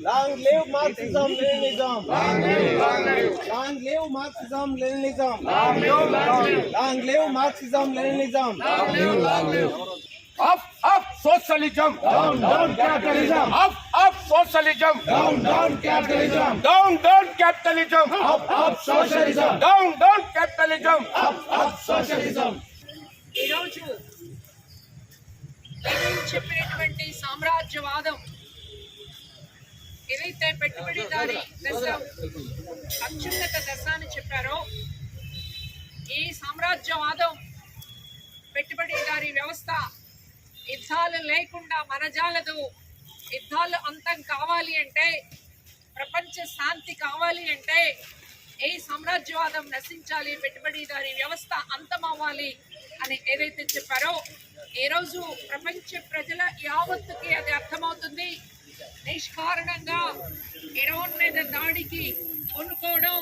Long live Marxism, Leninism. Long live, long live. Long live Marxism, Leninism. Long live, long live. Long live Marxism, Leninism. Long live, long live. Up socialism. Down capitalism. Up socialism. Down capitalism. Down capitalism. Up socialism. Down capitalism. Up socialism. ఈరోజు Lenin చెప్పినటువంటి సామ్రాజ్యవాదం ఏదైతే పెట్టుబడిదారీ దశ అత్యున్నత దశ అని చెప్పారో ఈ సామ్రాజ్యవాదం పెట్టుబడిదారీ వ్యవస్థ యుద్ధాలు లేకుండా మనజాలదు. యుద్ధాలు అంతం కావాలి అంటే, ప్రపంచ శాంతి కావాలి అంటే ఈ సామ్రాజ్యవాదం నశించాలి, పెట్టుబడిదారీ వ్యవస్థ అంతమవ్వాలి అని ఏదైతే చెప్పారో ఈరోజు ప్రపంచ ప్రజల యావత్తుకి అది అర్థమవుతుంది. నిష్కారణంగా ఇరాన్ మీద దాడికి కొనుక్కోవడం,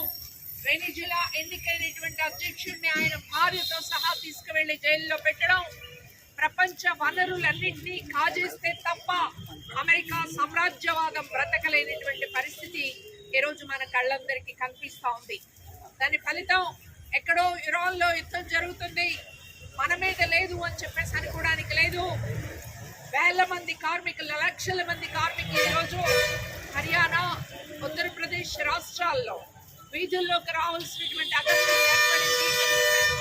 వెనిజులా ఎన్నికైనటువంటి అధ్యక్షుడిని ఆయన భార్యతో సహా తీసుకువెళ్లి జైల్లో పెట్టడం, ప్రపంచ వనరులన్నింటినీ కాజేస్తే తప్ప అమెరికా సామ్రాజ్యవాదం బ్రతకలేనటువంటి పరిస్థితి ఈరోజు మన కళ్ళందరికీ కనిపిస్తూ ఉంది. దాని ఫలితం ఎక్కడో ఇరాన్లో యుద్ధం జరుగుతుంది, మన మీద లేదు అని చెప్పేసి అనుకోవడానికి లేదు. వేల మంది కార్మికులు, లక్షల మంది కార్మికులు ఈరోజు హర్యానా, ఉత్తరప్రదేశ్ రాష్ట్రాల్లో వీధుల్లోకి రావాల్సినటువంటి అగత్యం ఏర్పడింది.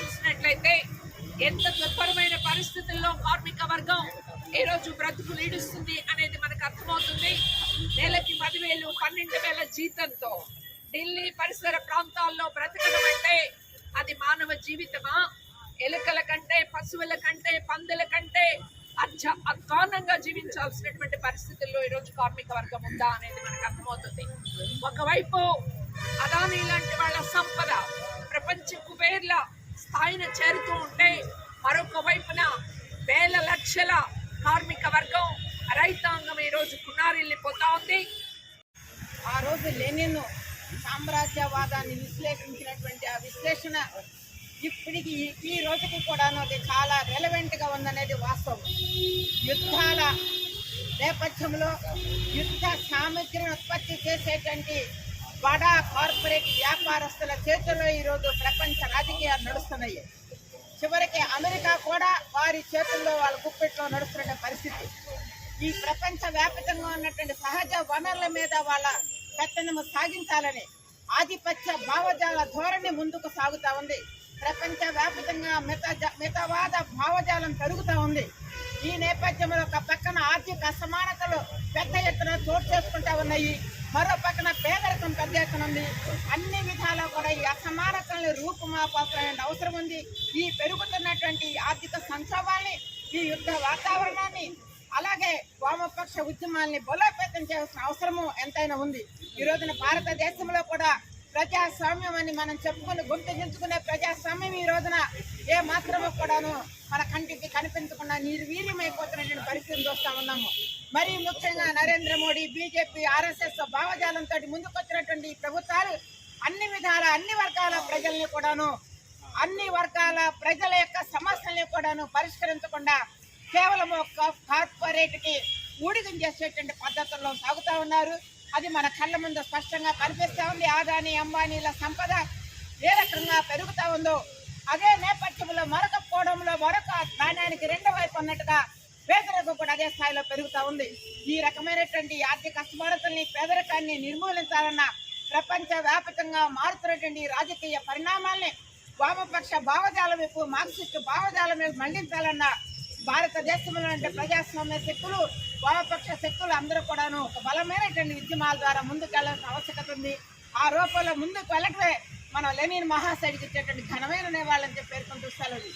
చూసినట్లయితే ఎంత దుర్భరమైన పరిస్థితుల్లో కార్మిక వర్గం ఈరోజు బ్రతుకులు ఈడుస్తుంది అనేది మనకు అర్థమవుతుంది. నెలకి 10,000, 12,000 జీతంతో ఢిల్లీ పరిసర ప్రాంతాల్లో బ్రతకడం అంటే అది మానవ జీవితమా? ఎలుకల కంటే, పశువుల కంటే, పందుల కంటే అధ్వానంగా జీవించాల్సినటువంటి పరిస్థితుల్లో ఈరోజు కార్మిక వర్గం ఉందా అనేది మనకు అర్థమవుతుంది. ఒకవైపు అదానీ లాంటి వాళ్ళ సంపద ప్రపంచ కుబేర్ల స్థాయిని చేరుతూ ఉంటే, మరొక వైపున వేల లక్షల కార్మిక వర్గం, రైతాంగం ఈరోజు కునారిల్లిపోతా ఉంది. ఆ రోజు లెనిన్ సామ్రాజ్యవాదాన్ని విశ్లేషించినటువంటి ఆ విశ్లేషణ ఇప్పటికి ఈ రోజుకి కూడాను అది చాలా రెలవెంట్గా ఉందనేది వాస్తవం. యుద్ధాల నేపథ్యంలో యుద్ధ సామగ్రిని ఉత్పత్తి చేసేటువంటి బడా కార్పొరేట్ వ్యాపారస్తుల చేతుల్లో ఈరోజు ప్రపంచ రాజకీయాలు నడుస్తున్నాయి. చివరికి అమెరికా కూడా వారి చేతుల్లో వాళ్ళ గుప్పెట్లో నడుస్తున్న పరిస్థితి. ఈ ప్రపంచ వ్యాప్తంగా ఉన్నటువంటి సహజ వనరుల మీద వాళ్ళ పెత్తనము సాగించాలని ఆధిపత్య భావజాల ధోరణి ముందుకు సాగుతూ ఉంది. ప్రపంచ వ్యాప్తంగా మితవాద భావజాలం పెరుగుతూ ఉంది. ఈ నేపథ్యంలో ఒక పక్కన ఆర్థిక అసమానతలు పెద్ద ఎత్తున చోటు చేసుకుంటా ఉన్నాయి, మరో పక్కన పేదరికం పెద్ద ఎత్తున ఉంది. అన్ని విధాలా కూడా ఈ అసమానతల్ని రూపుమాపాల్సిన అవసరం ఉంది. ఈ పెరుగుతున్నటువంటి ఆర్థిక సంక్షోభాన్ని, ఈ యుద్ధ వాతావరణాన్ని, అలాగే వామపక్ష ఉద్యమాల్ని బలోపేతం చేయాల్సిన అవసరము ఎంతైనా ఉంది. ఈ రోజున భారతదేశంలో కూడా ప్రజాస్వామ్యం అని మనం చెప్పుకుని గుర్తించుకునే ప్రజాస్వామ్యం ఈ రోజున ఏ మాత్రమో కూడాను మన కంటికి కనిపించకుండా నిర్వీర్యమైపోతున్నటువంటి పరిస్థితిని చూస్తూ ఉన్నాము. మరి ముఖ్యంగా నరేంద్ర మోడీ, బీజేపీ, ఆర్ఎస్ఎస్ భావజాలంతో ముందుకొచ్చినటువంటి ప్రభుత్వాలు అన్ని విధాల అన్ని వర్గాల ప్రజల్ని కూడాను, అన్ని వర్గాల ప్రజల యొక్క సమస్యల్ని కూడాను పరిష్కరించకుండా కేవలం ఒక కార్పొరేట్కి ఊడిగం చేసేటువంటి పద్ధతుల్లో సాగుతూ ఉన్నారు. అది మన కళ్ళ ముందు స్పష్టంగా కనిపిస్తూ ఉంది. ఆదాని, అంబానీల సంపద ఏ రకంగా పెరుగుతూ ఉందో, అదే నేపథ్యంలో మరొక కోణంలో మరొక నాణ్యానికి రెండో వైపు అన్నట్టుగా పేదరికం కూడా అదే స్థాయిలో పెరుగుతూ ఉంది. ఈ రకమైనటువంటి ఆర్థిక అసమానతల్ని, పేదరికాన్ని నిర్మూలించాలన్న ప్రపంచ వ్యాప్తంగా మారుతున్నటువంటి రాజకీయ పరిణామాల్ని వామపక్ష భావజాలం వైపు, మార్క్సిస్టు భావజాలం వైపు మళ్లించాలన్న భారతదేశంలో అంటే ప్రజాస్వామ్య శక్తులు, వామపక్ష శక్తులు అందరూ కూడాను ఒక బలమైనటువంటి ఉద్యమాల ద్వారా ముందుకు వెళ్లాల్సిన ఆవశ్యకత ఉంది. ఆ రూపంలో ముందుకు వెళ్ళటమే మనం లెనిన్ మహాశయుడికి ఇచ్చేటువంటి ఘనమైన నేవాళ్ళని చెప్పి పేర్కొంటూ సెలవు.